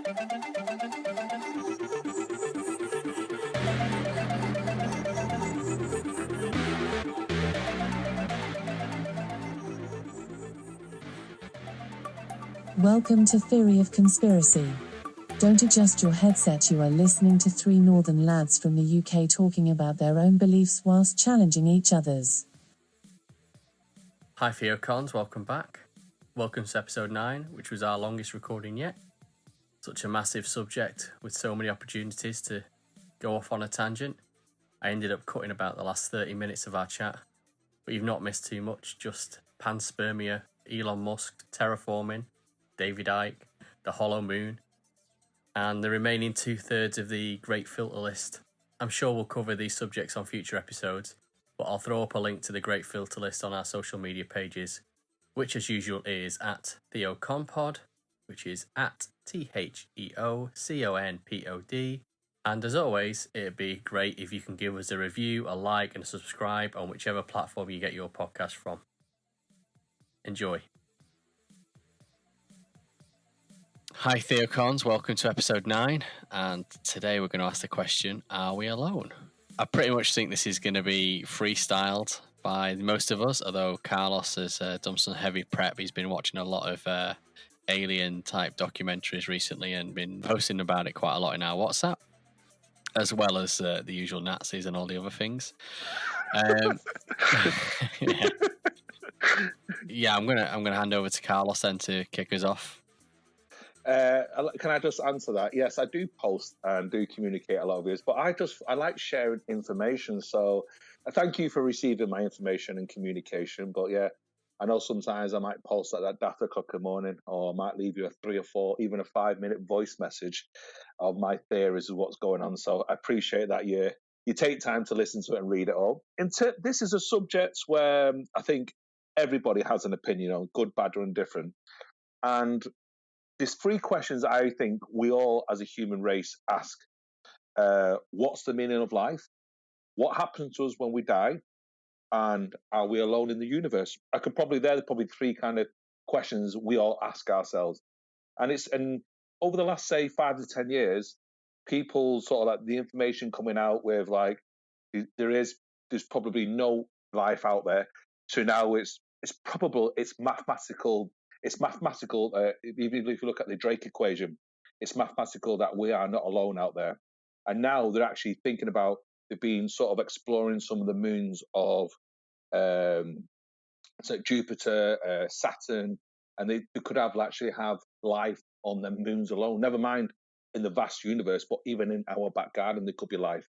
Welcome to Theory of Conspiracy. Don't adjust your headset, you are listening to three northern lads from the UK talking about their own beliefs whilst challenging each other's. Hi TheoCons, welcome back. Welcome to episode 9, which was our longest recording yet. Such a massive subject with so many opportunities to go off on a tangent. I ended up cutting about the last 30 minutes of our chat, but you've not missed too much, just panspermia, Elon Musk, terraforming, David Icke, the hollow moon, and the remaining 2/3 of the Great Filter List. I'm sure we'll cover these subjects on future episodes, but I'll throw up a link to the Great Filter List on our social media pages, which as usual is at TheoConPod, which is at TheoConPod. And as always, it'd be great if you can give us a review, a like, and a subscribe on whichever platform you get your podcast from. Enjoy. Hi TheoCons, welcome to episode 9, and today we're going to ask the question, are we alone? I pretty much think this is going to be freestyled by most of us, although Carlos has done some heavy prep. He's been watching a lot of alien-type documentaries recently and been posting about it quite a lot in our WhatsApp, as well as the usual Nazis and all the other things. Yeah, I'm gonna hand over to Carlos then to kick us off. Can I just answer that? Yes, I do post and do communicate a lot of this, but I like sharing information. So thank you for receiving my information and communication. But yeah, I know sometimes I might post at that daft o'clock in the morning, or I might leave you a 3 or 4, even a 5-minute voice message of my theories of what's going on. So I appreciate that you take time to listen to it and read it all. This is a subject where I think everybody has an opinion on, good, bad, or indifferent. And there's 3 questions I think we all as a human race ask. What's the meaning of life? What happens to us when we die? And are we alone in the universe? They're probably 3 kind of questions we all ask ourselves. And over the last, say, 5 to 10 years, people sort of like the information coming out with like, there's probably no life out there. So now it's mathematical. It's mathematical. Even if you look at the Drake equation, it's mathematical that we are not alone out there. And now they're actually thinking about sort of exploring some of the moons of so Jupiter, Saturn, and they could actually have life on the moons alone. Never mind in the vast universe, but even in our back garden, there could be life.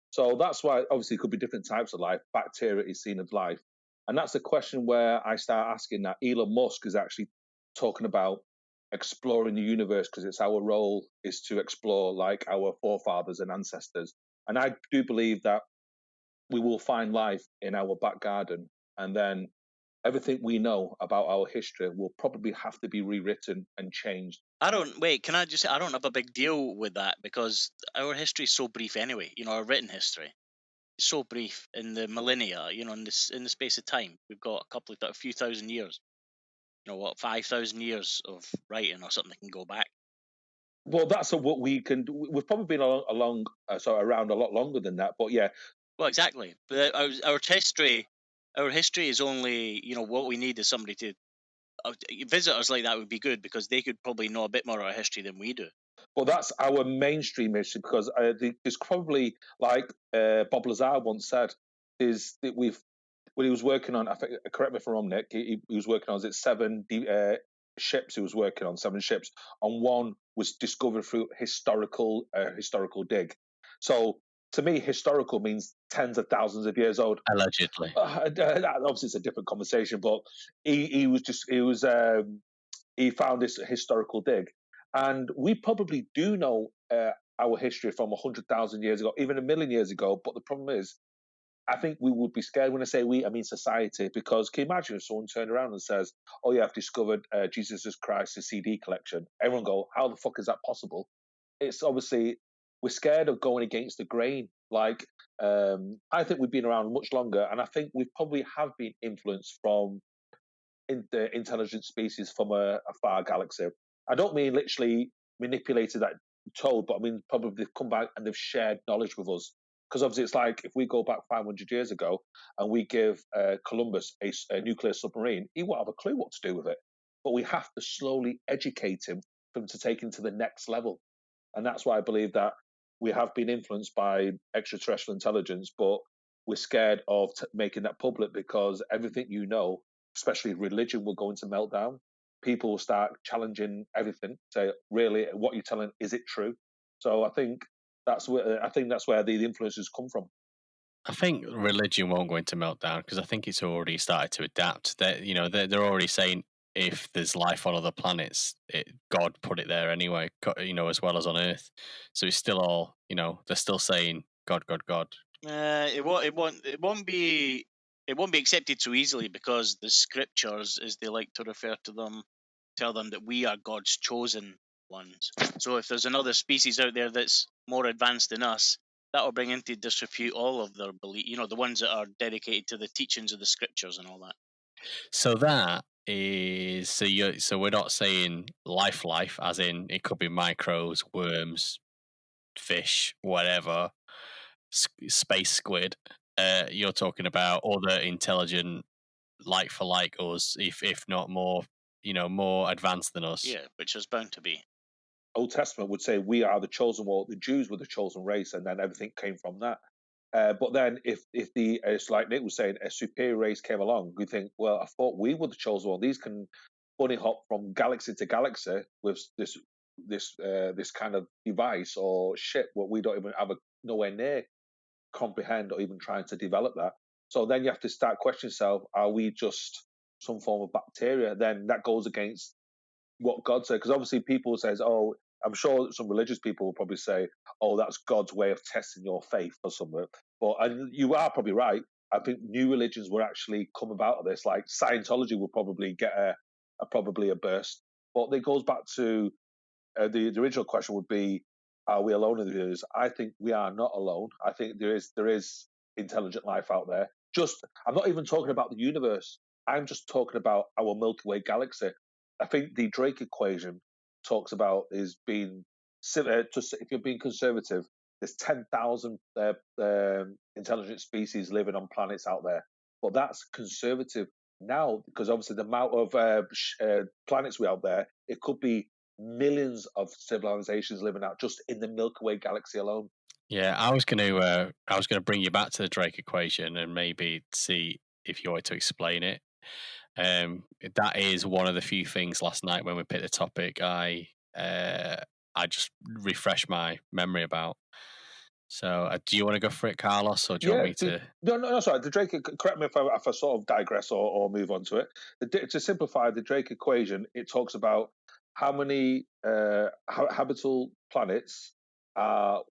So that's why obviously it could be different types of life. Bacteria is seen as life. And that's a question where I start asking that Elon Musk is actually talking about exploring the universe, because it's our role is to explore like our forefathers and ancestors. And I do believe that we will find life in our back garden, and then everything we know about our history will probably have to be rewritten and changed. Can I just say, I don't have a big deal with that, because our history is so brief anyway. Our written history is so brief in the millennia, in the space of time. We've got a few thousand years. 5,000 years of writing or something that can go back. Well, that's what we can do. We've probably been around a lot longer than that, but yeah. Well, exactly. But our history is only, what we need is somebody to visitors like that would be good, because they could probably know a bit more of our history than we do. Well, that's our mainstream history, because there's probably, like Bob Lazar once said, is that when he was working on, I think, correct me if I'm wrong, Nick, he was working on 7 ships. He was working on 7 ships, and one was discovered through historical dig. So to me, historical means tens of thousands of years old. Allegedly. Obviously, it's a different conversation, but he found this historical dig, and we probably do know our history from 100,000 years ago, even 1 million years ago. But the problem is, I think we would be scared. When I say we, I mean society, because can you imagine if someone turned around and says, "Oh yeah, I've discovered Jesus Christ's CD collection"? Everyone go, "How the fuck is that possible?" It's obviously, we're scared of going against the grain. Like, I think we've been around much longer, and I think we probably have been influenced from the intelligent species from a far galaxy. I don't mean literally manipulated that told, but I mean, probably they've come back and they've shared knowledge with us. Because obviously, it's like if we go back 500 years ago and we give Columbus a nuclear submarine, he won't have a clue what to do with it. But we have to slowly educate him for him to take him to the next level. And that's why I believe that we have been influenced by extraterrestrial intelligence, but we're scared of making that public because everything you know, especially religion, will go into meltdown. People will start challenging everything. Say, really, what you're telling, is it true? So I think that's where the influences come from. I think religion won't go into meltdown because I think it's already started to adapt. They're already saying if there's life on other planets, God put it there anyway. As well as on Earth. So it's still all they're still saying God, God, God. It won't be accepted so easily because the scriptures, as they like to refer to them, tell them that we are God's chosen ones. So if there's another species out there that's more advanced than us, that will bring into disrepute all of their belief. The ones that are dedicated to the teachings of the scriptures and all that. So that is so we're not saying life, as in it could be microbes, worms, fish, whatever, space squid. You're talking about other intelligent, like for like us, if not more, more advanced than us. Yeah, which is bound to be. Old Testament would say we are the chosen one. The Jews were the chosen race, and then everything came from that. But then, if it's like Nick was saying, a superior race came along, we think, well, I thought we were the chosen one. These can bunny hop from galaxy to galaxy with this kind of device or ship, what we don't even have nowhere near comprehend or even trying to develop that. So then you have to start questioning yourself: are we just some form of bacteria? Then that goes against what God said, because obviously people says, oh, I'm sure some religious people will probably say, oh, that's God's way of testing your faith or something. But you are probably right. I think new religions will actually come about of this. Like Scientology will probably get probably a burst. But it goes back to the original question would be, are we alone in the universe? I think we are not alone. I think there is intelligent life out there. I'm not even talking about the universe. I'm just talking about our Milky Way galaxy. I think the Drake equation talks about is being if you're being conservative, there's 10,000 intelligent species living on planets out there, but that's conservative now because obviously the amount of planets we have there, it could be millions of civilizations living out just in the Milky Way galaxy alone. Yeah, I was going to bring you back to the Drake equation and maybe see if you wanted to explain it. That is one of the few things last night when we picked the topic I just refreshed my memory about. So, do you want to go for it, Carlos, or do you want me to? No, sorry. The Drake. Correct me if I sort of digress or move on to it. To simplify the Drake equation, it talks about how many habitable planets are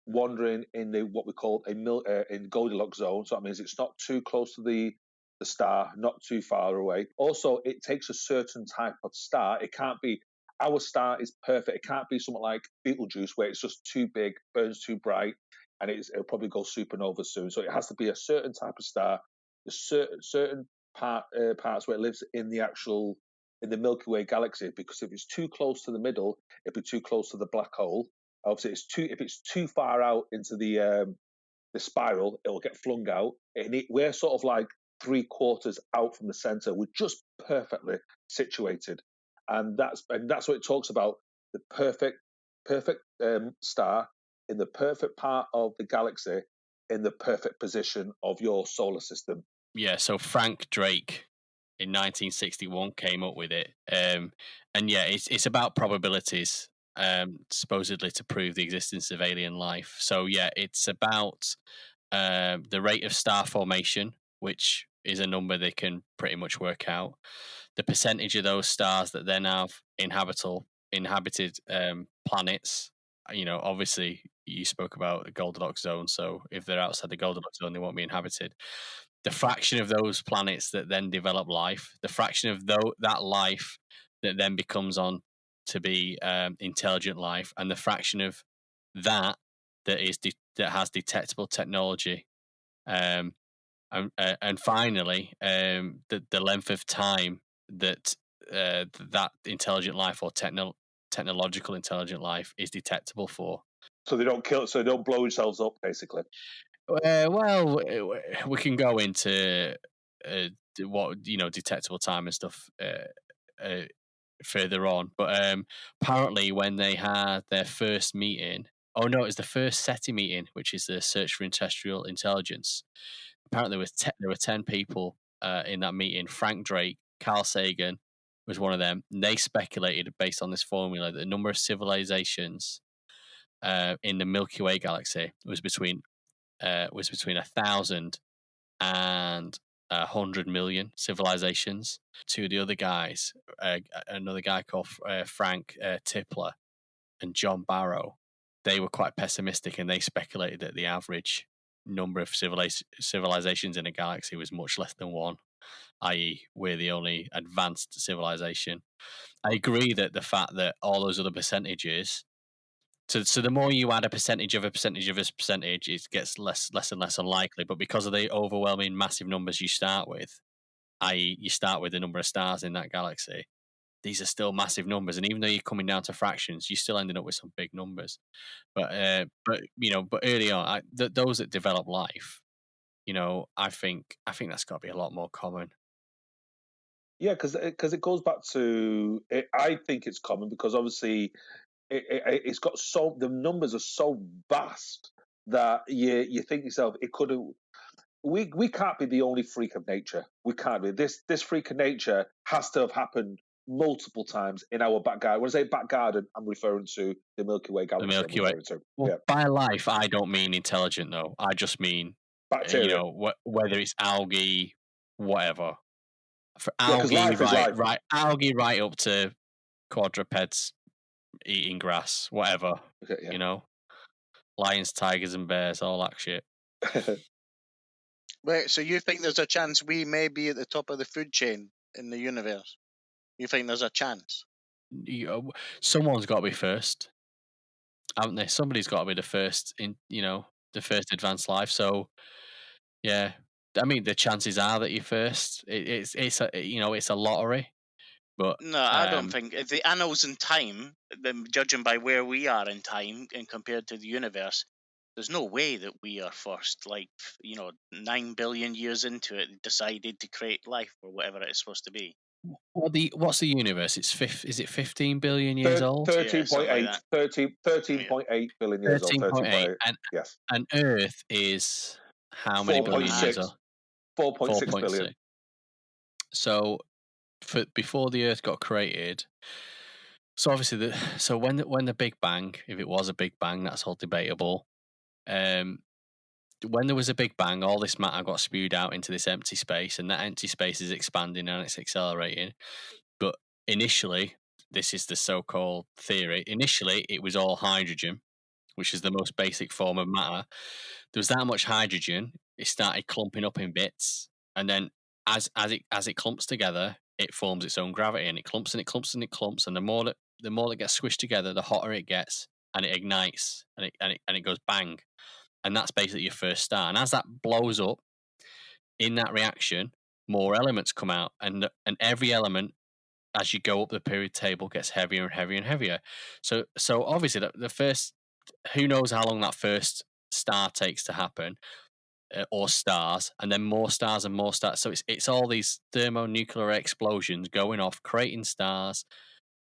wandering in what we call in Goldilocks zone. So that means it's not too close to the star, not too far away. Also, it takes a certain type of star. It can't be our star is perfect. It can't be something like Betelgeuse where it's just too big, burns too bright, and it'll probably go supernova soon. So it has to be a certain type of star. There's certain parts where it lives in the Milky Way galaxy, because if it's too close to the middle, it'd be too close to the black hole. Obviously, if it's too far out into the spiral, it will get flung out. We're sort of like 3/4 out from the center. We're just perfectly situated, and that's what it talks about: the perfect star in the perfect part of the galaxy, in the perfect position of your solar system. Yeah, so Frank Drake in 1961 came up with it, and yeah, it's about probabilities, supposedly to prove the existence of alien life. So yeah, it's about the rate of star formation, which is a number they can pretty much work out. The percentage of those stars that then have inhabited planets. Obviously, you spoke about the Goldilocks zone. So if they're outside the Goldilocks zone, they won't be inhabited. The fraction of those planets that then develop life, the fraction of that life that then becomes on to be intelligent life, and the fraction of that that has detectable technology, and finally, the length of time that that intelligent life or technological intelligent life is detectable for. So they don't kill. So they don't blow themselves up, basically. Well, we can go into what detectable time and stuff further on, but apparently when they had their first meeting, oh no, it was the first SETI meeting, which is the Search for Terrestrial Intelligence. Apparently, there were 10 people in that meeting. Frank Drake, Carl Sagan was one of them. And they speculated based on this formula that the number of civilizations in the Milky Way galaxy was between 1,000 and 100 million civilizations. Two of the other guys, another guy called Frank Tipler and John Barrow, they were quite pessimistic, and they speculated that the average number of civilizations in a galaxy was much less than one, i.e., we're the only advanced civilization. I agree that the fact that all those other percentages, so the more you add a percentage of a percentage of a percentage, it gets less and less unlikely. But because of the overwhelming massive numbers you start with, i.e., you start with the number of stars in that galaxy, these are still massive numbers. And even though you're coming down to fractions, you're still ending up with some big numbers. But early on, those that develop life, I think that's got to be a lot more common. Yeah, because it goes back to it, I think it's common because obviously it's got the numbers are so vast that you think to yourself it could have. We can't be the only freak of nature. We can't be. This freak of nature has to have happened multiple times in our back garden. When I say back garden, I'm referring to the Milky Way galaxy. The Milky Way. Well, yeah. By life, I don't mean intelligent though. I just mean Bacteria. Whether it's algae, whatever. For algae, right, algae right up to quadrupeds eating grass, whatever. Okay, yeah. Lions, tigers, and bears, all that shit. Wait, so you think there's a chance we may be at the top of the food chain in the universe? You think there's a chance? Someone's got to be first, haven't they? Somebody's got to be the first in, the first advanced life. So, yeah, I mean, the chances are that you're first. It's a lottery. But no, I don't think if the annals in time, then judging by where we are in time and compared to the universe, there's no way that we are first. 9 billion years into it, decided to create life or whatever it is supposed to be. What's the universe? Is it 15 billion years old? 13.8 13.8 billion years old. 13.8. Yes. And Earth is how many billion years old? 4.6 billion. So, before the Earth got created, so obviously when the Big Bang, if it was a Big Bang, that's all debatable. When there was a Big Bang, all this matter got spewed out into this empty space, and that empty space is expanding and it's accelerating. But initially, this is the so-called theory. Initially, it was all hydrogen, which is the most basic form of matter. There was that much hydrogen, it started clumping up in bits, and then as it clumps together, it forms its own gravity, and it clumps and it clumps and it clumps, and the more that gets squished together, the hotter it gets, and it ignites, and it goes bang, and that's basically your first star. And as that blows up, in that reaction, more elements come out, and every element, as you go up the period table, gets heavier and heavier and heavier. So obviously the first, who knows how long that first star takes to happen, or stars, and then more stars and more stars. So it's all these thermonuclear explosions going off, creating stars,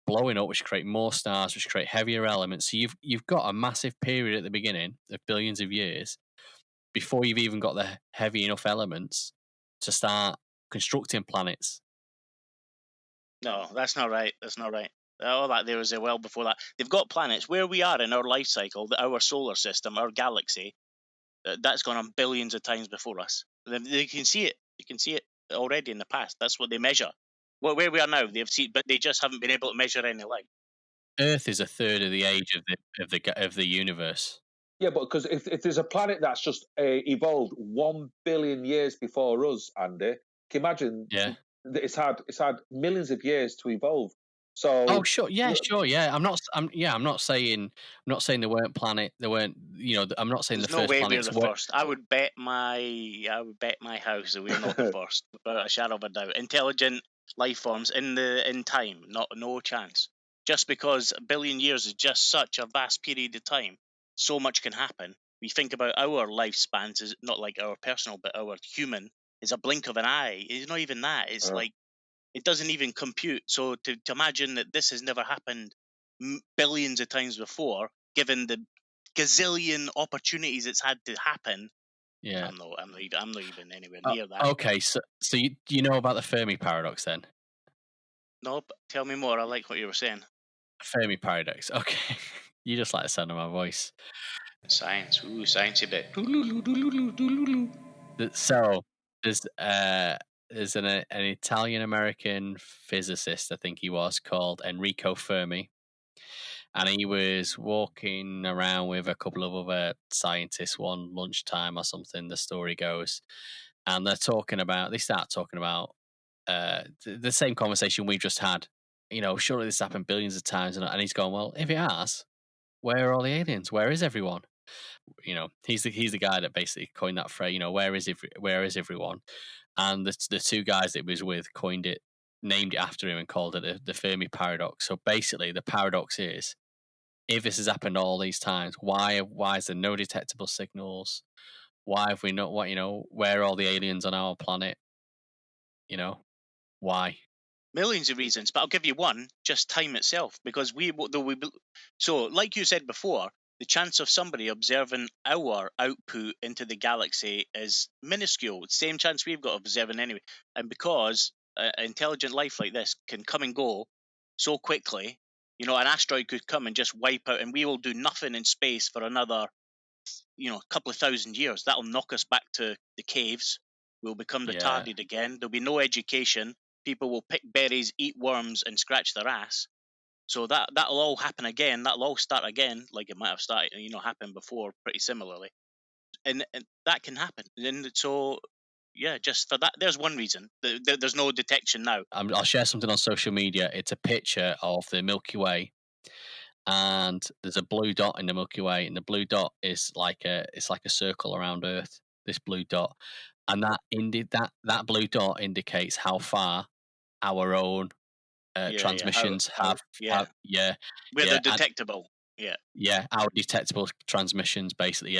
blowing up, which create more stars, which create heavier elements. So you've got a massive period at the beginning of billions of years before you've even got the heavy enough elements to start constructing planets. No, that's not right. That's not right. All that there was well before that. They've got planets where we are in our life cycle, our solar system, our galaxy. That's gone on billions of times before us. They can see it. You can see it already in the past. That's what they measure. Where we are now, they've seen, but they just haven't been able to measure any light. Earth is a third of the age of the universe. Yeah, but because if there's a planet that's just evolved 1 billion years before us, Andy, can you imagine? Yeah, it's had millions of years to evolve. So sure, yeah. I'm not saying there weren't planet. There weren't. I'm not saying there's the no first way planets we're the first. I would bet my house that we're not the first, without a shadow of a doubt. Intelligent life forms in time, no chance. just because a billion years is just such a vast period of time, so much can happen. We think about our lifespans as not like our personal, but our human is a blink of an eye. It's not even that. It's like it doesn't even compute. So to imagine that this has never happened billions of times before, given the gazillion opportunities it's had to happen, Yeah. I'm not even anywhere near that. Okay, so you know about the Fermi paradox then? No, but tell me more. I like what you were saying. Fermi paradox. Okay, you just like the sound of my voice. Science, science a bit. So there's an Italian American physicist, I think he was, called Enrico Fermi, and he was walking around with a couple of other scientists one lunchtime or something. The story goes, and they start talking about the same conversation we just had. You know, surely this happened billions of times, and he's going, well, if it has, where are all the aliens? Where is everyone? You know, he's the guy that basically coined that phrase. You know, where is everyone? And the two guys that he was with coined it, named it after him, and called it the Fermi paradox. So basically, the paradox is, if this has happened all these times, why is there no detectable signals? Why have we not? What, you know, where are all the aliens on our planet? You know, why? Millions of reasons, but I'll give you one: just time itself. Because so like you said before, the chance of somebody observing our output into the galaxy is minuscule. Same chance we've got of observing anyway, and because intelligent life like this can come and go so quickly, you know, an asteroid could come and just wipe out, and we will do nothing in space for another, you know, a couple of thousand years. That'll knock us back to the caves. We'll become Yeah. retarded again. There'll be no education. People will pick berries, eat worms, and scratch their ass. So that'll all happen again. That'll all start again, like it might have started, you know, happened before, pretty similarly. And that can happen. And so, yeah, just for that, there's one reason. There's no detection now. I'll share something on social media. It's a picture of the Milky Way, and there's a blue dot in the Milky Way, and the blue dot is like a circle around Earth. This blue dot, and that blue dot indicates how far our own transmissions have. Where they're detectable. Our detectable transmissions, basically.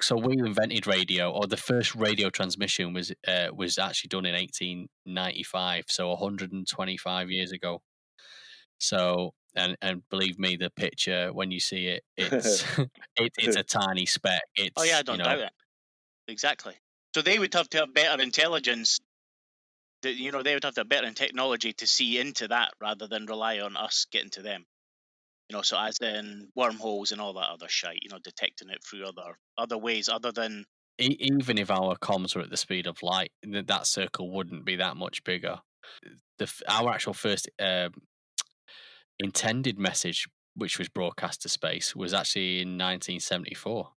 So we invented radio, or the first radio transmission was actually done in 1895, so 125 years ago. So, and believe me, the picture, when you see it, it's it's a tiny speck. It's, I don't doubt it. Exactly. So they would have to have better intelligence. You know, they would have to have better technology to see into that rather than rely on us getting to them. You know, so as in wormholes and all that other shite. You know, detecting it through other ways other than. Even if our comms were at the speed of light, that circle wouldn't be that much bigger. Our actual first intended message, which was broadcast to space, was actually in 1974.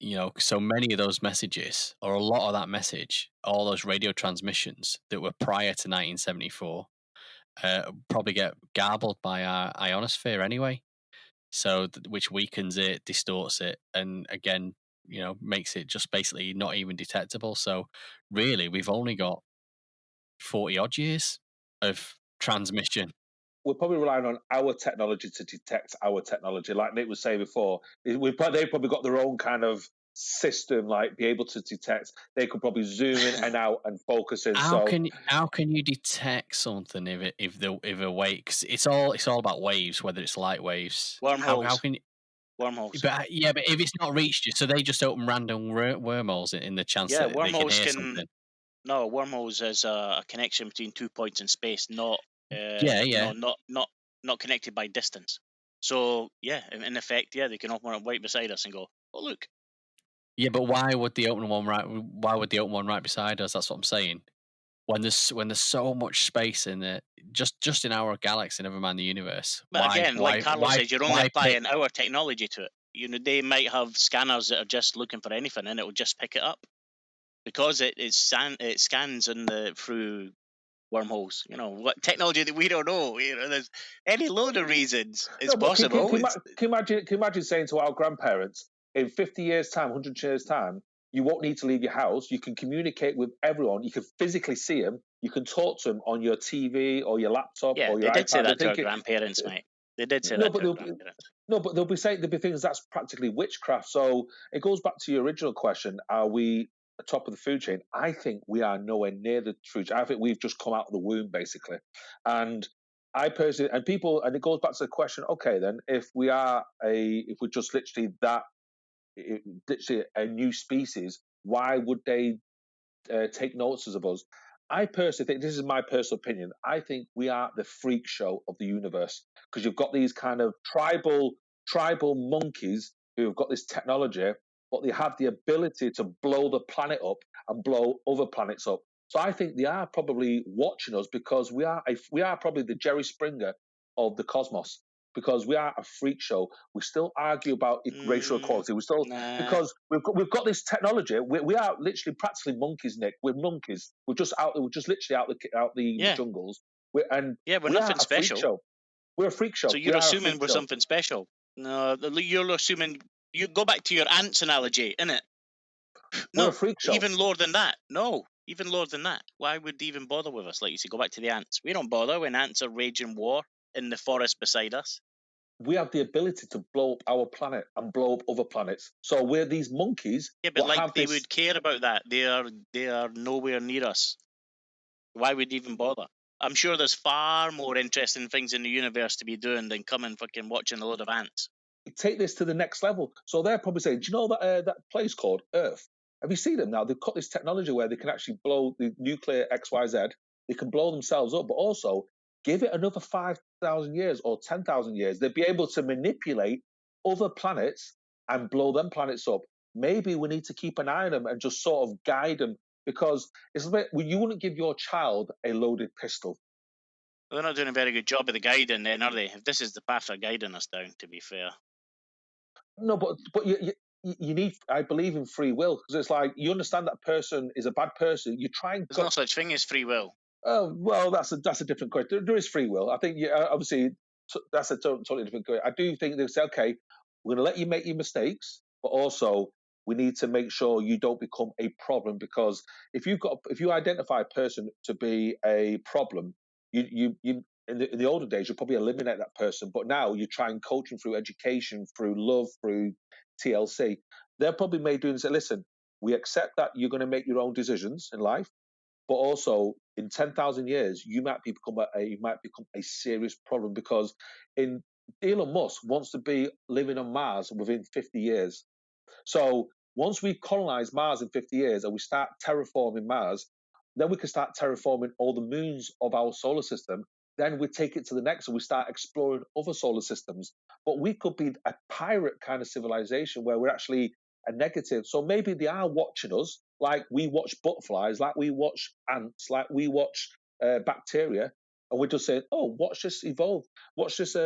You know, so many of those messages, or a lot of that message, all those radio transmissions that were prior to 1974, probably get garbled by our ionosphere anyway. So, which weakens it, distorts it, and again, you know, makes it just basically not even detectable. So, really, we've only got 40 odd years of transmission. We're probably relying on our technology to detect our technology. Like Nick was saying before, they've probably got their own kind of system, like be able to detect. They could probably zoom in and out and focus in. How can you detect something if a wave? 'Cause it's all about waves, whether it's light waves. Wormholes. How can you? Wormholes. But if it's not reached you, so they just open random wormholes in the chance that they can hear something. No, wormholes is a connection between 2 points in space, not Yeah. not connected by distance. So yeah, in effect, they can open up right beside us and go, oh look. Yeah, but why would they open one right beside us? That's what I'm saying. When there's so much space in it, just in our galaxy, never mind the universe. But again, like Carlos says, you're only applying our technology to it. You know, they might have scanners that are just looking for anything, and it will just pick it up because it scans through wormholes. You know, what technology that we don't know. You know, there's any load of reasons it's possible. Can you imagine saying to our grandparents, in 50 years' time, 100 years' time, you won't need to leave your house. You can communicate with everyone. You can physically see them. You can talk to them on your TV or your laptop Yeah, or they your did say iPad. that to our grandparents, mate. They did say No, that but to our grandparents. they'll be saying there'll be things that's practically witchcraft. So it goes back to your original question: are we top of the food chain? I think we are nowhere near the food chain. I think we've just come out of the womb, basically. And I personally, and people, and it goes back to the question: okay, then if we're just literally literally a new species, why would they take notices of us? I personally think, this is my personal opinion, I think we are the freak show of the universe, because you've got these kind of tribal monkeys who have got this technology, but they have the ability to blow the planet up and blow other planets up. So I think they are probably watching us, because we are probably the Jerry Springer of the cosmos, because we are a freak show. We still argue about racial equality. We still, Nah. because we've got this technology. We are literally practically monkeys, Nick. We're monkeys. We're just literally out the Yeah. jungles. We're We are nothing a freak special. show. We're a freak show. So We you're are a assuming freak we're show. something special. No, you're assuming. You go back to your ants analogy, innit? We're No, a freak show. even lower than that. No, even lower than that. Why would they even bother with us? Like you say, go back to the ants. We don't bother when ants are raging war in the forest beside us. We have the ability to blow up our planet and blow up other planets. So we're these monkeys. Yeah, but like have they this. would care about that. They are nowhere near us. Why would they even bother? I'm sure there's far more interesting things in the universe to be doing than coming fucking watching a load of ants. Take this to the next level. So they're probably saying, do you know that place called Earth? Have you seen them now? They've got this technology where they can actually blow the nuclear XYZ. They can blow themselves up, but also give it another 5,000 years or 10,000 years. They'd be able to manipulate other planets and blow them planets up. Maybe we need to keep an eye on them and just sort of guide them, because it's a bit, you wouldn't give your child a loaded pistol. Well, they're not doing a very good job of the guiding then, are they? If this is the path they're guiding us down, to be fair. No, but you need. I believe in free will, because it's like, you understand that person is a bad person. You try and There's no such thing as free will. Oh well, that's a different question. There is free will. I think, obviously that's a totally different question. I do think they say, okay, we're going to let you make your mistakes, but also we need to make sure you don't become a problem, because if you identify a person to be a problem, you in the older days you'll probably eliminate that person, but now you try and coach them through education, through love, through TLC. They're probably made doing say, listen, we accept that you're going to make your own decisions in life, but also in 10,000 years, you might become a serious problem, because in Elon Musk wants to be living on Mars within 50 years. So once we colonize Mars in 50 years and we start terraforming Mars, then we can start terraforming all the moons of our solar system. Then we take it to the next and we start exploring other solar systems. But we could be a pirate kind of civilization where we're actually a negative. So maybe they are watching us like we watch butterflies, like we watch ants, like we watch bacteria. And we're just saying, oh, watch this evolve. Watch this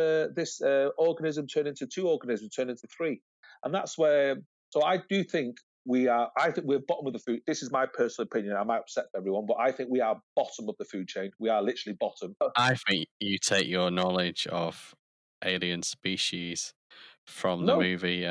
organism turn into two organisms, turn into three. And that's where, so I do think I think we're bottom of the food. This is my personal opinion. I might upset everyone, but I think we are bottom of the food chain. We are literally bottom. I think you take your knowledge of alien species from the No. movie,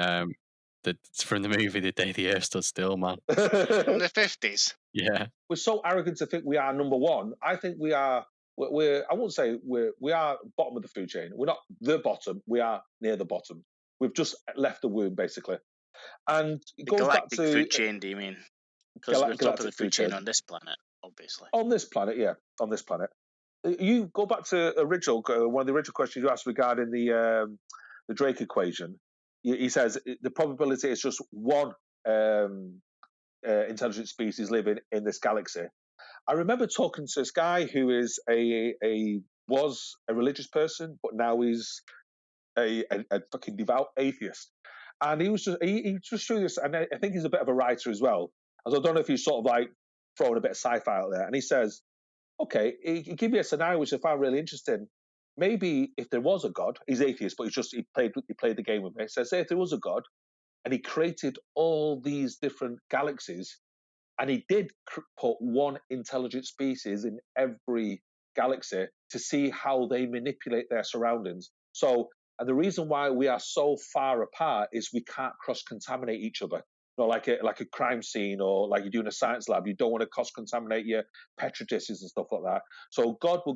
The Day the Earth Stood Still, man. From the 50s. Yeah. We're so arrogant to think we are number one. I think we are. I won't say we are bottom of the food chain. We're not the bottom. We are near the bottom. We've just left the womb, basically. And it The goes back galactic to food chain, do you mean? Because we're top of the galactic food chain on this planet, obviously. on this planet. Yeah, on this planet. You go back to one of the original questions you asked regarding the Drake equation. He says the probability is just one intelligent species living in this galaxy. I remember talking to this guy who is was a religious person, but now he's a fucking devout atheist. And he was just threw this, and I think he's a bit of a writer as well. As I don't know if he's sort of like throwing a bit of sci-fi out there. And he says, okay, he give me a scenario which I found really interesting. Maybe if there was a God, he's atheist, but he played the game with me. So say if there was a God and he created all these different galaxies, and he did put one intelligent species in every galaxy to see how they manipulate their surroundings. So, and the reason why we are so far apart is we can't cross contaminate each other. like a crime scene, or like you're doing a science lab. You don't want to cross contaminate your petri dishes and stuff like that. So God will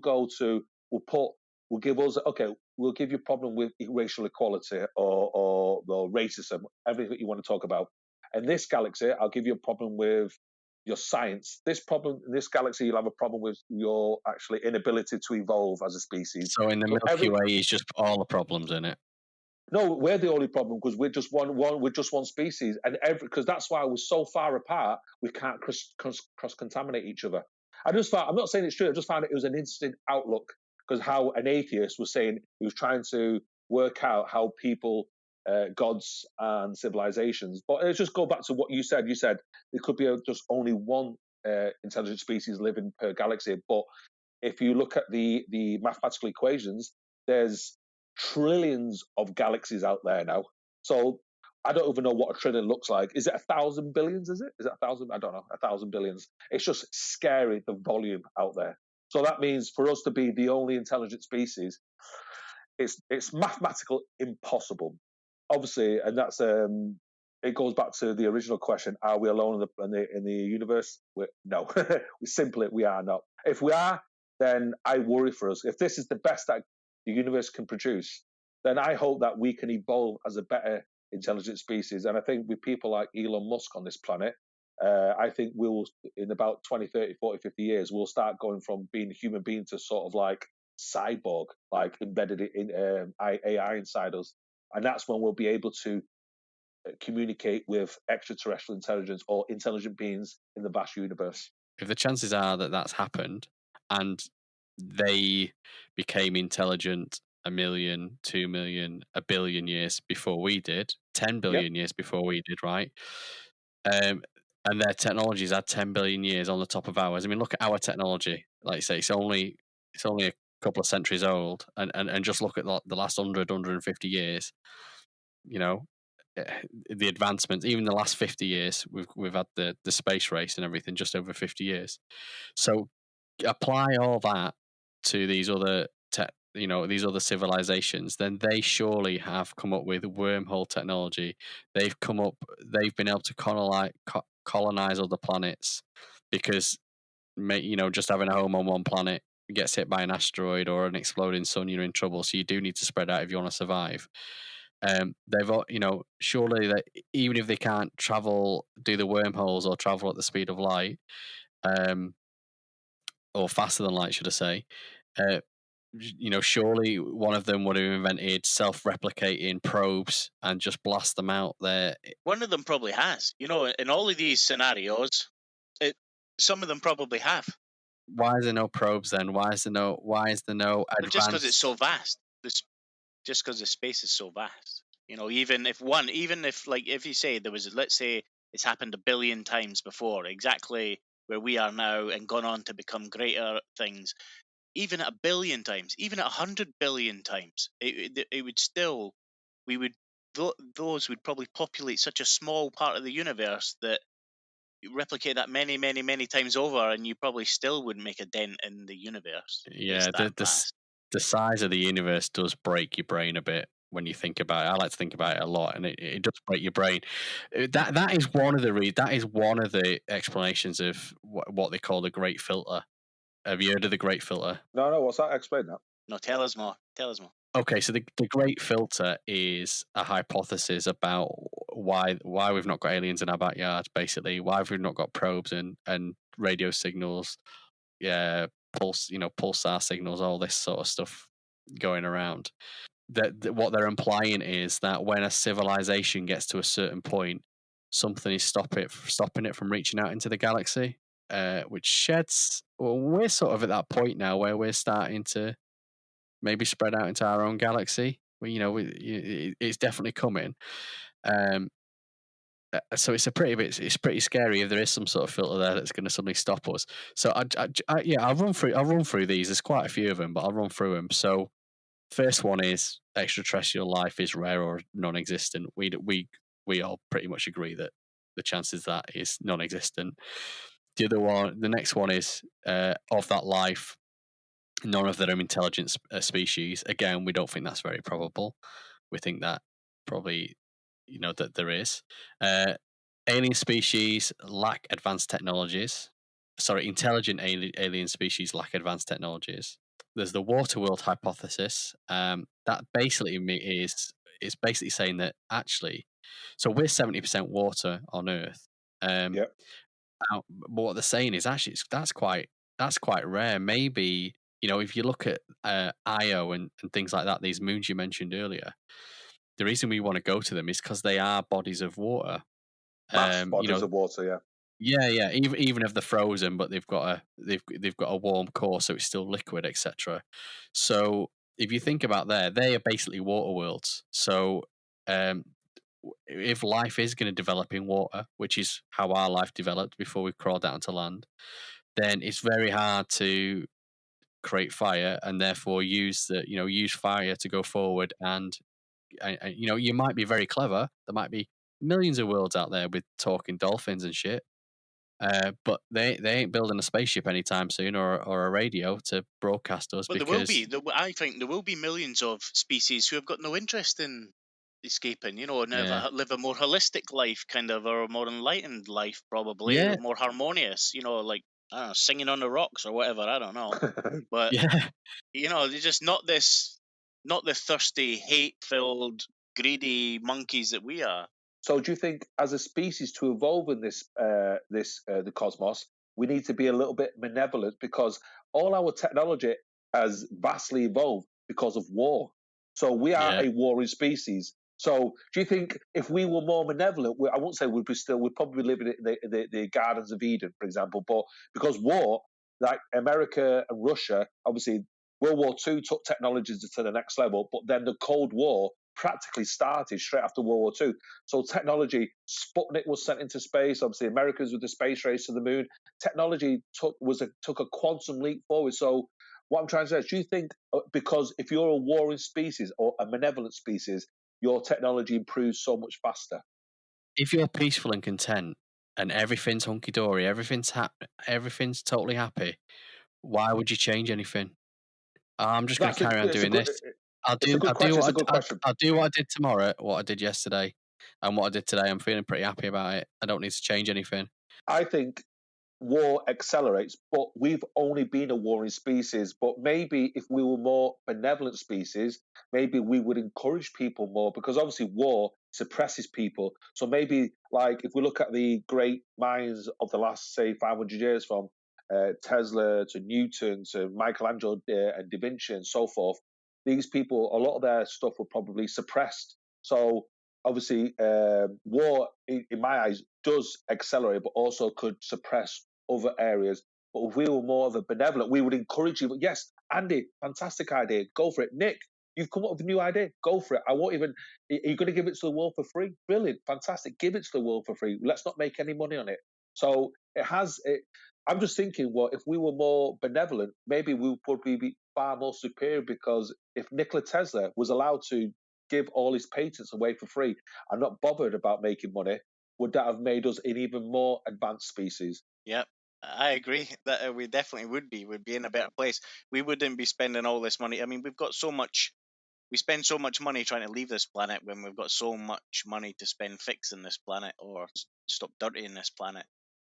give us, okay, we'll give you a problem with racial equality or racism, everything that you want to talk about. In this galaxy, I'll give you a problem with your science. This galaxy, you'll have a problem with your actually inability to evolve as a species. So in the Milky Way, he's just put all the problems in it. No, we're the only problem because we're just one species, and because that's why we're so far apart, we can't cross contaminate each other. I'm not saying it's true. I just found it was an interesting outlook, because how an atheist was saying, he was trying to work out how people, gods and civilizations. But let's just go back to what you said. You said there could be just only one intelligent species living per galaxy, but if you look at the mathematical equations, there's trillions of galaxies out there now. So I don't even know what a trillion looks like. Is it 1,000 billions? Is it 1,000? I don't know. 1,000 billions. It's just scary, the volume out there. So that means for us to be the only intelligent species, it's mathematical impossible. Obviously, and that's it goes back to the original question: are we alone in the universe? No, we are not. If we are, then I worry for us. If this is the best that the universe can produce, then I hope that we can evolve as a better intelligent species. And I think with people like Elon Musk on this planet, I think we'll, in about 20, 30, 40, 50 years, we'll start going from being a human being to sort of like cyborg, like embedded in AI inside us. And that's when we'll be able to communicate with extraterrestrial intelligence or intelligent beings in the vast universe. If the chances are that that's happened and they became intelligent 1 million, 2 million, 1 billion years before we did, 10 billion years before we did, right? And their technologies had 10 billion years on the top of ours. I mean, look at our technology. Like you say, it's only a couple of centuries old, and just look at the last 100, 150 years. You know, the advancements, even the last 50 years, we've had the space race and everything, just over 50 years. So apply all that to these other these other civilizations, then they surely have come up with wormhole technology. They've been able to colonize other planets, because just having a home on one planet, gets hit by an asteroid or an exploding sun, you're in trouble. So you do need to spread out if you want to survive. Surely that even if they can't do the wormholes or travel at the speed of light, or faster than light, should I say, surely one of them would have invented self-replicating probes and just blast them out there. One of them probably has. In all of these scenarios, some of them probably have. Why is there no probes then? Why is there no advanced? Just because it's so vast. Just because the space is so vast. Even if you say there was, let's say it's happened 1 billion times before, exactly where we are now, and gone on to become greater things, even at 1 billion times, even at 100 billion times, it would still, those would probably populate such a small part of the universe that you replicate that many, many, many times over, and you probably still wouldn't make a dent in the universe. Yeah, the size of the universe does break your brain a bit when you think about it. I like to think about it a lot, and it does break your brain. That is one of the explanations of what they call the Great Filter. Have you heard of the Great Filter? No, what's that? Explain that. No, tell us more. Okay, so the Great Filter is a hypothesis about why we've not got aliens in our backyard, basically, why we've not got probes and radio signals, pulsar signals, all this sort of stuff going around. That what they're implying is that when a civilization gets to a certain point, something is stopping it from reaching out into the galaxy, which sheds. Well, we're sort of at that point now where we're starting to maybe spread out into our own galaxy. It's definitely coming. So it's pretty scary if there is some sort of filter there that's going to suddenly stop us. So I'll run through these. There's quite a few of them, but I'll run through them. So first one is extraterrestrial life is rare or non-existent. We all pretty much agree that the chances that is non-existent. The next one is of that life, none of them are intelligent species. Again, we don't think that's very probable. We think that probably, that there is. alien species lack advanced technologies. Sorry, intelligent alien species lack advanced technologies. There's the water world hypothesis. That basically is basically saying that actually, so we're 70% water on Earth. Yep. But what they're saying is actually that's quite rare. Maybe, if you look at Io and things like that, these moons you mentioned earlier, the reason we want to go to them is because they are bodies of water. Mass bodies of water, yeah. Yeah. Even if they're frozen, but they've got a warm core, so it's still liquid, etc. So if you think about they are basically water worlds. So if life is going to develop in water, which is how our life developed before we crawled out onto land, then it's very hard to create fire and therefore use fire to go forward. And you might be very clever. There might be millions of worlds out there with talking dolphins and shit. But they ain't building a spaceship anytime soon or a radio to broadcast us. But Because I think there will be millions of species who have got no interest in escaping, and live a more holistic life, kind of, or a more enlightened life, probably, more harmonious, like, I don't know, singing on the rocks or whatever, I don't know. But, they're just not the thirsty, hate-filled, greedy monkeys that we are. So, do you think, as a species, to evolve in the cosmos, we need to be a little bit benevolent because all our technology has vastly evolved because of war. So, we are a warring species. So, do you think if we were more benevolent, I won't say we'd probably live in the Gardens of Eden, for example, but because war, like America and Russia, obviously, World War II took technologies to the next level, but then the Cold War practically started straight after World War II. So technology, Sputnik was sent into space. Obviously, Americans with the space race to the moon. Technology took a quantum leap forward. So what I'm trying to say is, do you think because if you're a warring species or a benevolent species, your technology improves so much faster? If you're peaceful and content and everything's hunky dory, everything's totally happy, why would you change anything? I'm just going to carry on doing this. It's a good question. I'll do what I did tomorrow, what I did yesterday, and what I did today. I'm feeling pretty happy about it. I don't need to change anything. I think war accelerates, but we've only been a warring species. But maybe if we were more benevolent species, maybe we would encourage people more because obviously war suppresses people. So maybe, like, if we look at the great minds of the last, say, 500 years, from Tesla to Newton to Michelangelo and Da Vinci and so forth, these people, a lot of their stuff were probably suppressed. So obviously, war, in my eyes, does accelerate, but also could suppress other areas. But if we were more of a benevolent, we would encourage you. But yes, Andy, fantastic idea. Go for it. Nick, you've come up with a new idea. Go for it. I won't even. Are you going to give it to the world for free? Brilliant. Fantastic. Give it to the world for free. Let's not make any money on it. So it has. I'm just thinking, well, if we were more benevolent, maybe we would probably be far more superior because if Nikola Tesla was allowed to give all his patents away for free and not bothered about making money, would that have made us an even more advanced species? Yep, I agree that we definitely would be. We'd be in a better place. We wouldn't be spending all this money. I mean, we spend so much money trying to leave this planet when we've got so much money to spend fixing this planet or stop dirtying this planet.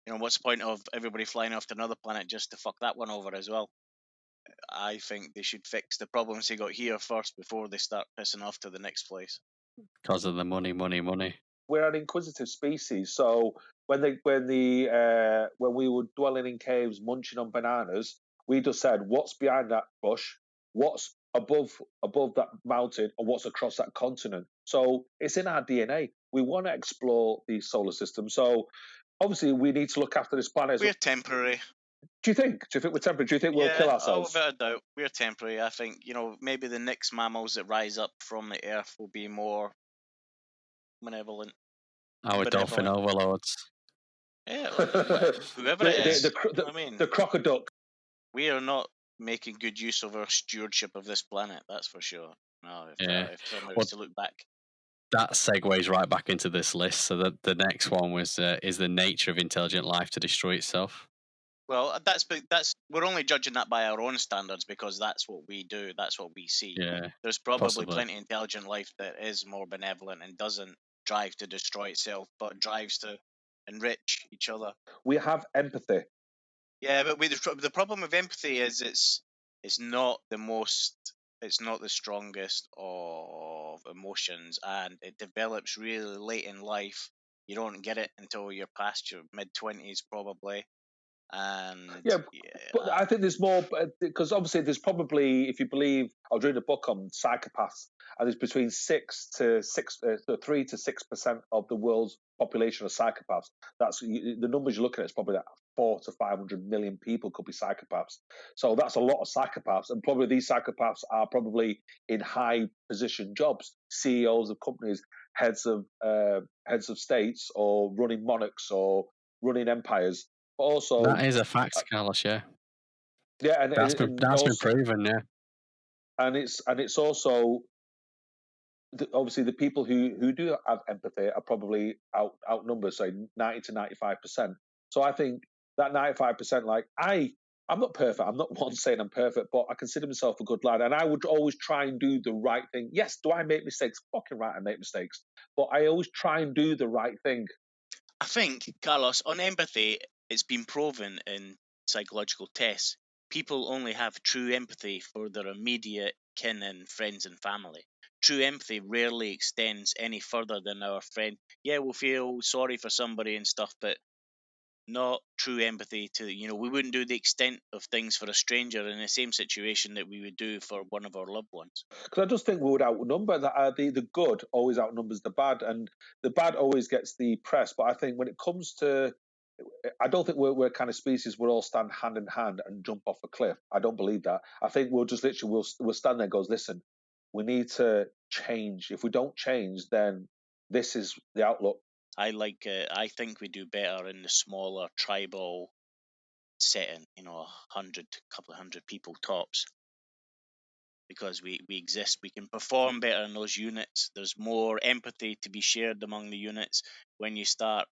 What's the point of everybody flying off to another planet just to fuck that one over as well? I think they should fix the problems they got here first before they start pissing off to the next place. Because of the money. We're an inquisitive species, so when we were dwelling in caves munching on bananas, we just said, what's behind that bush, what's above that mountain, and what's across that continent. So it's in our DNA. We want to explore the solar system. So obviously we need to look after this planet. We're temporary. Do you think we're temporary? Do you think we'll kill ourselves? Without a doubt, we're temporary. I think, maybe the next mammals that rise up from the earth will be more benevolent. Our dolphin overlords. Yeah, whoever it is. The crocodile. We are not making good use of our stewardship of this planet, that's for sure. No, if somebody was to look back. That segues right back into this list. So the next one was is the nature of intelligent life to destroy itself. Well, that's we're only judging that by our own standards because that's what we do, that's what we see. Yeah, there's probably plenty of intelligent life that is more benevolent and doesn't drive to destroy itself, but drives to enrich each other. We have empathy. Yeah, but the problem with empathy is it's not the strongest of emotions, and it develops really late in life. You don't get it until you're past your mid-20s, probably. And but I think there's more, because obviously there's probably, if you believe, I was reading a book on psychopaths, and there's between 3 to 6% of the world's population are psychopaths. That's the numbers you're looking at. It's probably that 4 to 500 million people could be psychopaths. So that's a lot of psychopaths, and probably these psychopaths are probably in high position jobs, CEOs of companies, heads of states, or running monarchs, or running empires. But also, that is a fact, Carlos. Yeah, and that's been proven. Yeah, and it's also obviously the people who do have empathy are probably outnumbered, say 90 to 95%. So I think that 95%, like I'm not perfect. I'm not one saying I'm perfect, but I consider myself a good lad, and I would always try and do the right thing. Yes, do I make mistakes? Fucking right, I make mistakes, but I always try and do the right thing. I think, Carlos, on empathy, it's been proven in psychological tests. People only have true empathy for their immediate kin and friends and family. True empathy rarely extends any further than our friend. Yeah, we'll feel sorry for somebody and stuff, but not true empathy to, we wouldn't do the extent of things for a stranger in the same situation that we would do for one of our loved ones. Because I just think we would outnumber that. The good always outnumbers the bad, and the bad always gets the press. But I think when it comes to, I don't think we're kind of species we'll all stand hand in hand and jump off a cliff. I don't believe that. I think we'll just literally we'll stand there and goes, listen, we need to change. If we don't change, then this is the outlook. I think we do better in the smaller tribal setting, 100, couple of hundred people tops, because we exist. We can perform better in those units. There's more empathy to be shared among the units. When you start,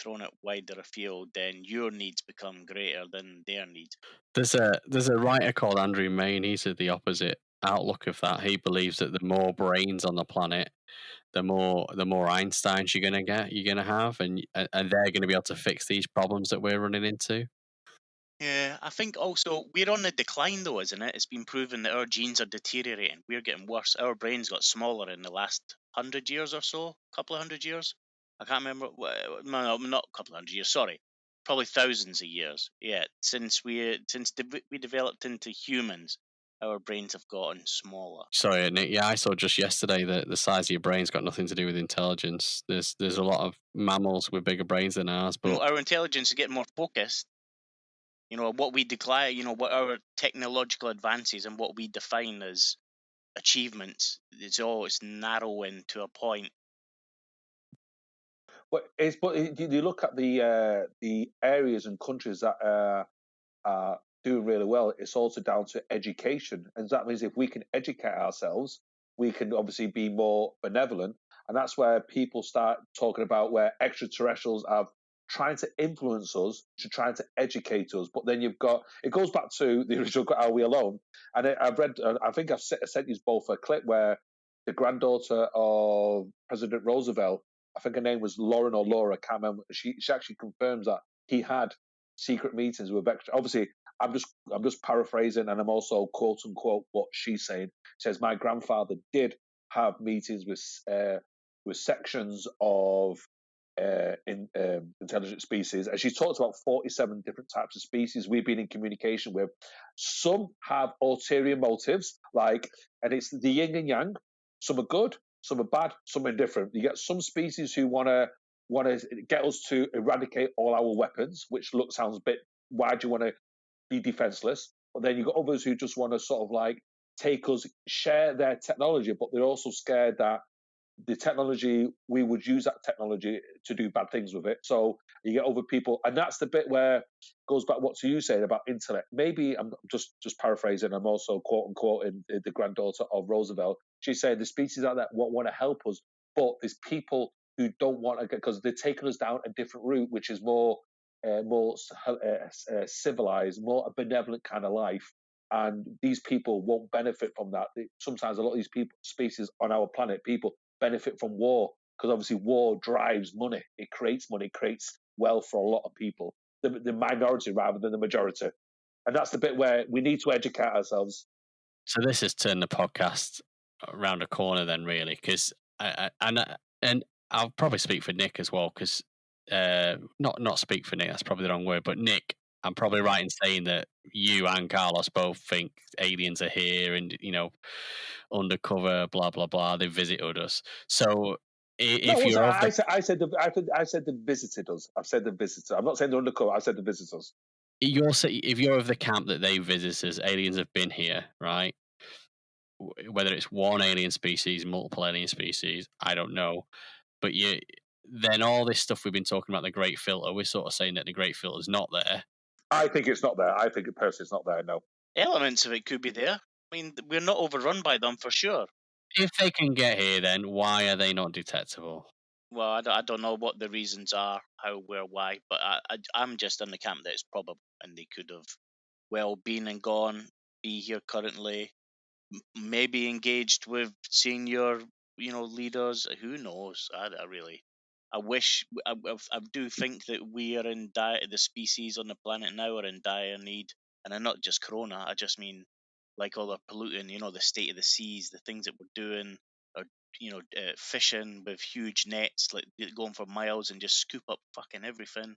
throwing it wider afield, then your needs become greater than their needs. There's a writer called Andrew Main. He's the opposite outlook of that. He believes that the more brains on the planet, the more Einsteins you're gonna have, and they're going to be able to fix these problems that we're running into. Yeah, I think also we're on the decline, though, isn't it? It's been proven that our genes are deteriorating. We're getting worse. Our brains got smaller in the last 100 years or so, couple of 100 years. I can't remember. No, not a couple of 100 years. Sorry, probably thousands of years. Yeah, since we developed into humans, our brains have gotten smaller. Sorry, Nick. Yeah, I saw just yesterday that the size of your brain's got nothing to do with intelligence. There's a lot of mammals with bigger brains than ours, but our intelligence is getting more focused. What we declare, what our technological advances and what we define as achievements, it's narrowing to a point. But you look at the areas and countries that are doing really well. It's also down to education, and that means if we can educate ourselves, we can obviously be more benevolent, and that's where people start talking about where extraterrestrials are trying to influence us, to trying to educate us. But then it goes back to the original "Are we alone?" And I've read, I think I've sent you both a clip where the granddaughter of President Roosevelt, I think her name was Lauren or Laura, can't remember. She actually confirms that he had secret meetings with extra. Obviously, I'm just paraphrasing, and I'm also quote unquote what she's saying. She says my grandfather did have meetings with sections of intelligent species, and she talks about 47 different types of species we've been in communication with. Some have ulterior motives, and it's the yin and yang. Some are good, some are bad, some are indifferent. You get some species who want to get us to eradicate all our weapons, which sounds a bit. Why do you want to be defenseless? But then you've got others who just want to sort of take us, share their technology, but they're also scared that the technology, we would use that technology to do bad things with it. So you get other people, and that's the bit where it goes back what you saying about intellect. Maybe I'm just paraphrasing. I'm also quote unquote in the granddaughter of Roosevelt. She's saying the species like that want to help us, but there's people who don't want to, because they're taking us down a different route, which is more civilized, more a benevolent kind of life. And these people won't benefit from that. Sometimes a lot of these species on our planet, people benefit from war because obviously war drives money. It creates money, it creates wealth for a lot of people, the minority rather than the majority. And that's the bit where we need to educate ourselves. So this has turned the podcast around a corner then, really, because and I'll probably speak for Nick as well, because not speak for Nick, that's probably the wrong word, but Nick, I'm probably right in saying that you and Carlos both think aliens are here and, undercover, blah blah blah. They visited us. So if you're of the, I said they visited us. I've said the visitor. I'm not saying they're undercover. I said the visitors. if you're of the camp that they visit us, aliens have been here, right? Whether it's one alien species, multiple alien species, I don't know. But then all this stuff we've been talking about, the Great Filter, we're sort of saying that the Great Filter is not there. I think it's not there. I think it personally it's not there. No. Elements of it could be there. I mean, we're not overrun by them for sure. If they can get here, then why are they not detectable? Well, I don't know what the reasons are, how, where, why, but I'm just in the camp that it's probable, and they could have well been and gone, be here currently, maybe engaged with senior, leaders. Who knows? I wish. I do think that we are in the species on the planet now are in dire need, and I'm not just Corona. I just mean like all the polluting. The state of the seas, the things that we're doing, or fishing with huge nets, like going for miles and just scoop up fucking everything.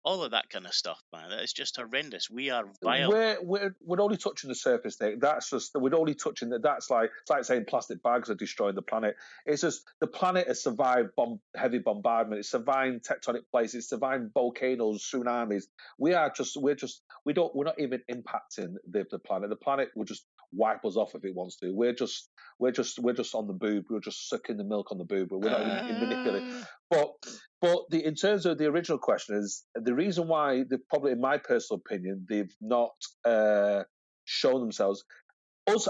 All of that kind of stuff, man. It's just horrendous. We are vile. We're only touching the surface, Nick. That's just we're only touching that. That's like it's like saying plastic bags are destroying the planet. It's just the planet has survived heavy bombardment. It's survived tectonic plates. It's survived volcanoes, tsunamis. We're not even impacting the planet. The planet will just wipe us off if it wants to. We're just on the boob. We're just sucking the milk on the boob. We're not even manipulating. But in terms of the original question is the reason why probably in my personal opinion they've not shown themselves.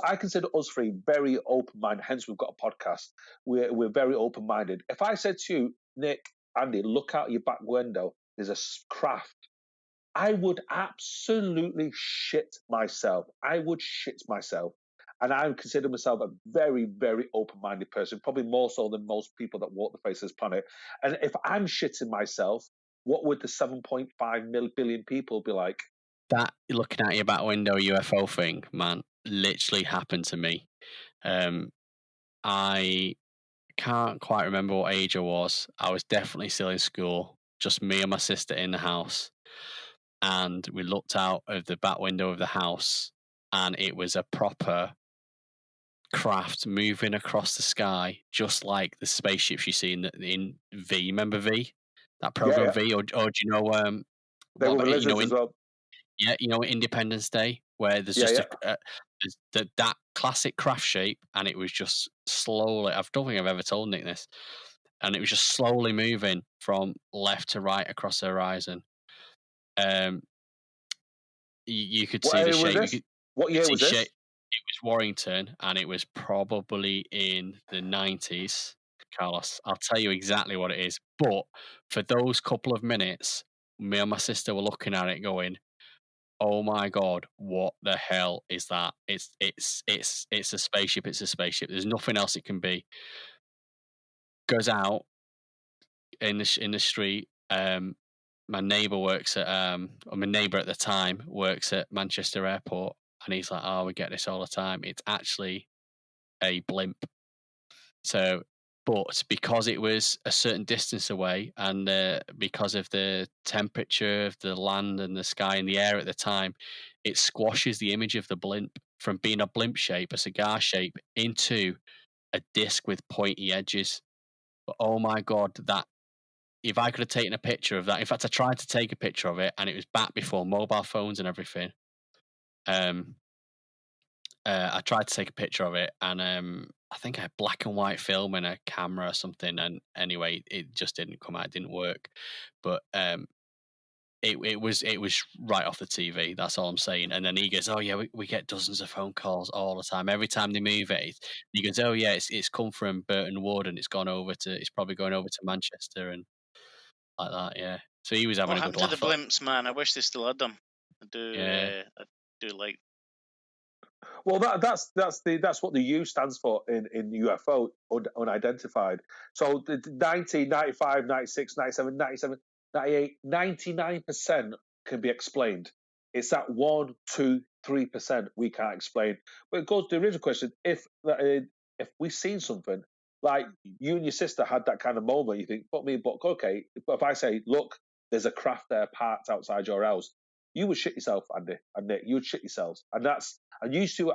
I consider us three very open-minded. Hence, we've got a podcast. We're very open-minded. If I said to you, Nick, Andy, look out your back window. There's a craft. I would absolutely shit myself. And I consider myself a very, very open-minded person, probably more so than most people that walk the face of this planet. And if I'm shitting myself, what would the 7.5 billion people be like? That looking out your back window UFO thing, man, literally happened to me. I can't quite remember what age I was. I was definitely still in school, just me and my sister in the house. And we looked out of the back window of the house, and it was a proper craft moving across the sky, just like the spaceships you see in V. Remember V? That program, Yeah. V, or do you know They were lizards as well. Yeah, Independence Day, where there's just that classic craft shape, and it was just slowly. I don't think I've ever told Nick this, and it was just slowly moving from left to right across the horizon. You could see the shape. What year was this? It was Warrington, and it was probably in the 90s. Carlos, I'll tell you exactly what it is. But for those couple of minutes, me and my sister were looking at it, going, "Oh my god, what the hell is that? It's a spaceship. It's a spaceship. There's nothing else it can be." Goes out in the street. My neighbour works at or my neighbour at the time works at Manchester Airport, and he's like, "Oh, we get this all the time. It's actually a blimp." So, but because it was a certain distance away, and because of the temperature of the land and the sky and the air at the time, it squashes the image of the blimp from being a blimp shape, a cigar shape, into a disc with pointy edges. But oh my god, that if I could have taken a picture of that, in fact, I tried to take a picture of it, and it was back before mobile phones and everything. I tried to take a picture of it, and I think I had black and white film and a camera or something, and anyway, it just didn't come out. It didn't work. But it was right off the TV. That's all I'm saying. And then he goes, "Oh yeah, we get dozens of phone calls all the time. Every time they move it, he goes, oh yeah, it's come from Burton Wood, and it's probably going over to Manchester and like that." Yeah. So he was having a good laugh. What happened to the blimps, man? I wish they still had them. I do. Yeah. I do like. Well, that's what the U stands for in UFO, unidentified. So the 1995, 96, 97, 97, 98, 99% can be explained. It's that 1, 2, 3% we can't explain. But it goes to the original question: if we've seen something like you and your sister had that kind of moment, you think, "But okay." But if I say, "Look, there's a craft there parked outside your house," you would shit yourself, Andy and Nick. You would shit yourselves, and I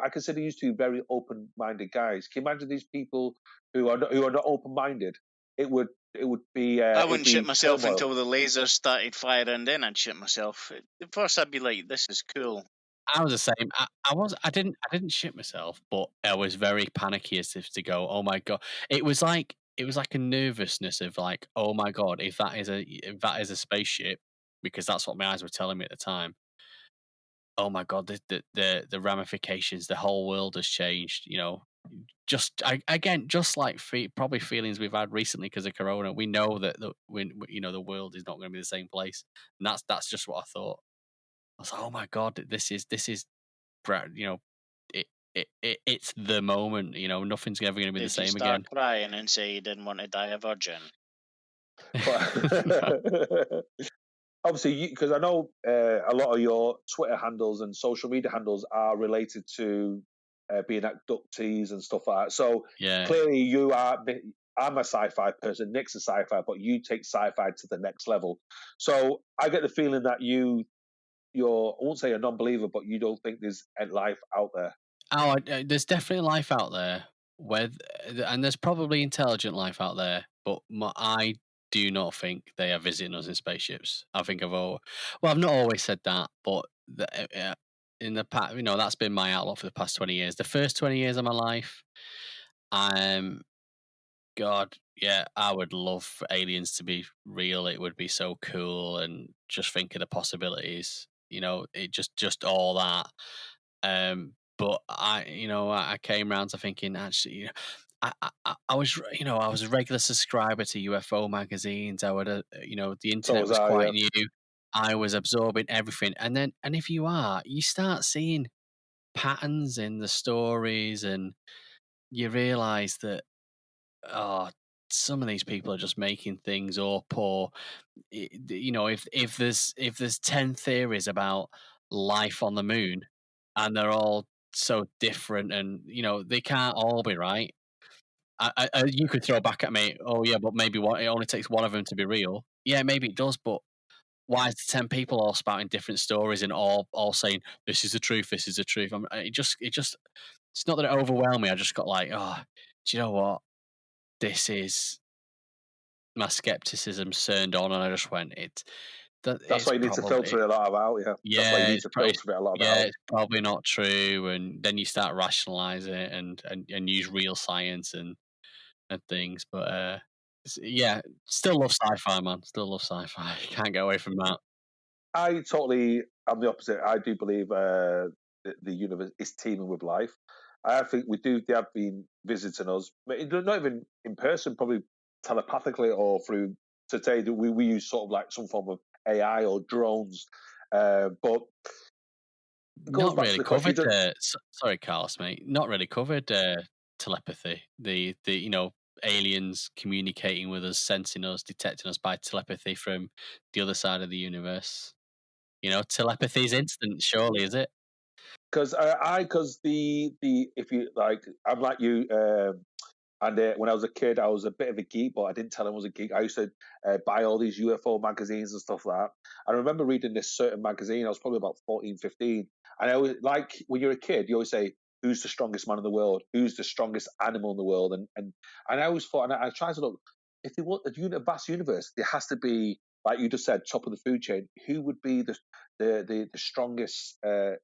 consider you two very open-minded guys. Can you imagine these people who are not open-minded? It would be I it'd wouldn't shit be myself turmoil. until the lasers started firing, then I'd shit myself. At first, I'd be like, "This is cool." I was the same. I didn't shit myself, but I was very panicky as if to go, oh my god. It was like a nervousness of like, oh my god, if that is a spaceship, because that's what my eyes were telling me at the time. Oh my god, the ramifications, the whole world has changed. Just like probably feelings we've had recently because of Corona. We know that the world is not going to be the same place, and that's just what I thought. I was like, oh my god, this is it's the moment. Nothing's ever going to be the Did you same start again. crying and say you didn't want to die a virgin? But obviously, because I know a lot of your Twitter handles and social media handles are related to being abductees and stuff like that. So Yeah. clearly, you are. I'm a sci-fi person. Nick's a sci-fi, but you take sci-fi to the next level. So I get the feeling that you're I won't say a non-believer, but you don't think there's life out there. Oh, there's definitely life out there, and there's probably intelligent life out there, but I do not think they are visiting us in spaceships. I think I've not always said that, but in the past, that's been my outlook for the past 20 years. The first 20 years of my life, God, yeah, I would love for aliens to be real. It would be so cool, and just think of the possibilities. It just all that. But I came around to thinking actually, I was, I was a regular subscriber to UFO magazines. I would, the So internet was was I. quite new. I was absorbing everything, and if you start seeing patterns in the stories, and you realize that, oh, some of these people are just making things up, or if there's 10 theories about life on the moon, and they're all so different, and they can't all be right. You could throw back at me, oh yeah, but maybe it only takes one of them to be real. Yeah, maybe it does, but why is the 10 people all spouting different stories and all saying this is the truth, this is the truth? It's not that it overwhelmed me. I just got like, oh, do you know what? This is my skepticism turned on, and I just went, That's why you need to filter it a lot out. Yeah, that's why you need to filter it a lot out. it's probably not true, and then you start rationalize it and use real science and things. But yeah, still love sci-fi, man. Still love sci-fi. Can't get away from that. I'm the opposite. I do believe the universe is teeming with life. I think they have been visiting us, not even in person, probably telepathically or through today. We use sort of like some form of AI or drones. But it goes Not back to really the question. covered. Sorry, Carlos, mate. Not really covered telepathy. The aliens communicating with us, sensing us, detecting us by telepathy from the other side of the universe. Telepathy is instant, surely, is it? Because if you like, I'm like you. And when I was a kid, I was a bit of a geek, but I didn't tell him I was a geek. I used to buy all these UFO magazines and stuff like that. I remember reading this certain magazine. I was probably about 14, 15. And I always, like, when you're a kid, you always say, who's the strongest man in the world? Who's the strongest animal in the world? And I always thought, and I tried to look, if they want a vast universe, there has to be, like you just said, top of the food chain. Who would be the strongest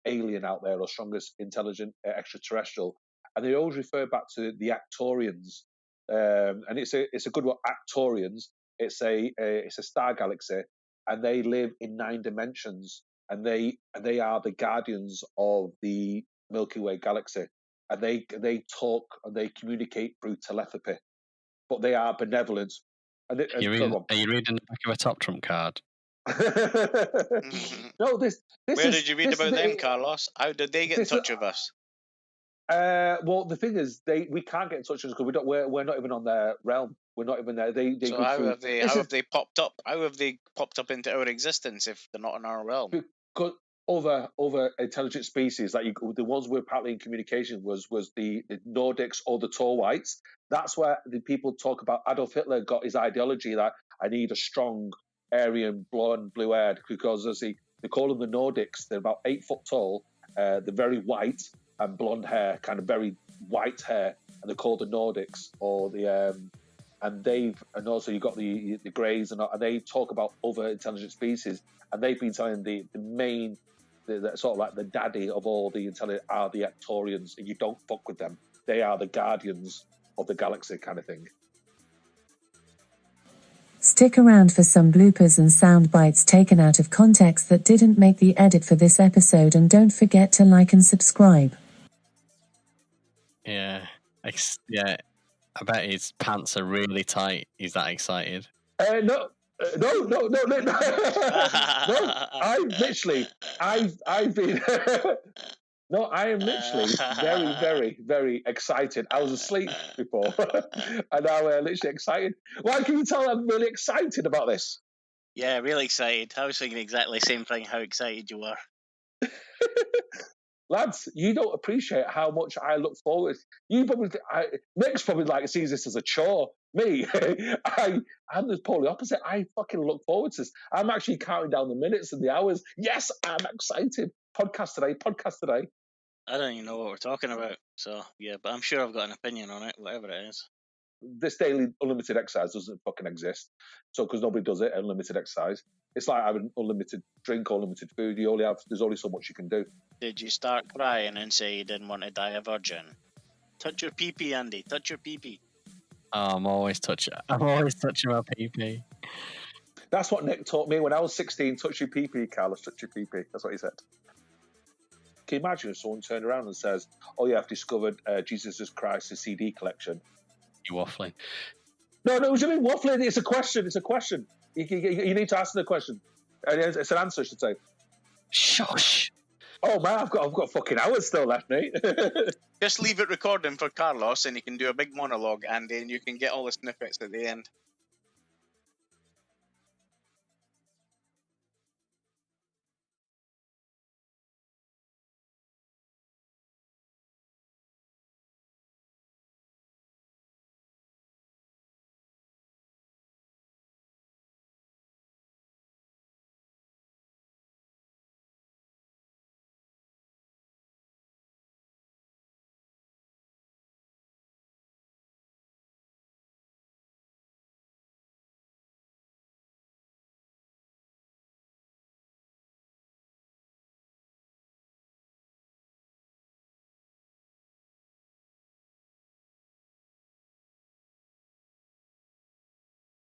alien out there, or strongest intelligent extraterrestrial? And they always refer back to the Actorians, and it's a good one. Actorians. It's a star galaxy, and they live in 9 dimensions, and they are the guardians of the Milky Way galaxy, and they talk and they communicate through telepathy, but they are benevolent. And Are you reading the back of a top trump card? No, this Where is did you read about them, Carlos? How did they get in touch with us? Well, the thing is, we can't get in touch with us because we're not even on their realm. We're not even there. They So go how through. have they popped up? How have they popped up into our existence if they're not in our realm? Because other intelligent species, like the ones we're partly in communication was the Nordics or the tall whites. That's where the people talk about Adolf Hitler got his ideology that I need a strong Aryan blonde blue haired, because they call them the Nordics. They're about 8 foot tall. They're very white and blonde hair, kind of very white hair, and they're called the Nordics or the and also you've got the Greys, and they talk about other intelligent species, and they've been telling the main, the sort of like the daddy of all the intelligent are the Ectorians, and you don't fuck with them. They are the guardians of the galaxy, kind of thing. Stick around for some bloopers and sound bites taken out of context that didn't make the edit for this episode, and don't forget to like and subscribe. Yeah. Yeah. I bet his pants are really tight. He's that excited. No. No. I've been. No, I am literally very, very, very excited. I was asleep before, and now we're literally excited. Why can you tell I'm really excited about this? Yeah, really excited. I was thinking exactly the same thing, how excited you were. Lads, you don't appreciate how much I look forward. Nick's probably like sees this as a chore. Me, I'm the polar opposite. I fucking look forward to this. I'm actually counting down the minutes and the hours. Yes, I'm excited. Podcast today. I don't even know what we're talking about. So, yeah, but I'm sure I've got an opinion on it, whatever it is. This daily unlimited exercise doesn't fucking exist. So, because nobody does it, unlimited exercise. It's like having unlimited drink or limited food. There's only so much you can do. Did you start crying and say you didn't want to die a virgin? Touch your pee-pee, Andy. Touch your pee-pee. Oh, I'm always touching my pee-pee. That's what Nick taught me when I was 16. Touch your pee-pee, Carlos. Touch your pee-pee. That's what he said. Can you imagine if someone turned around and says, "Oh yeah, I've discovered Jesus Christ's CD collection"? You waffling? No. What do you mean waffling? It's a question. You need to ask the question. It's an answer, I should say. Shush. Oh man, I've got fucking hours still left, mate. Just leave it recording for Carlos, and he can do a big monologue, Andy, and you can get all the snippets at the end.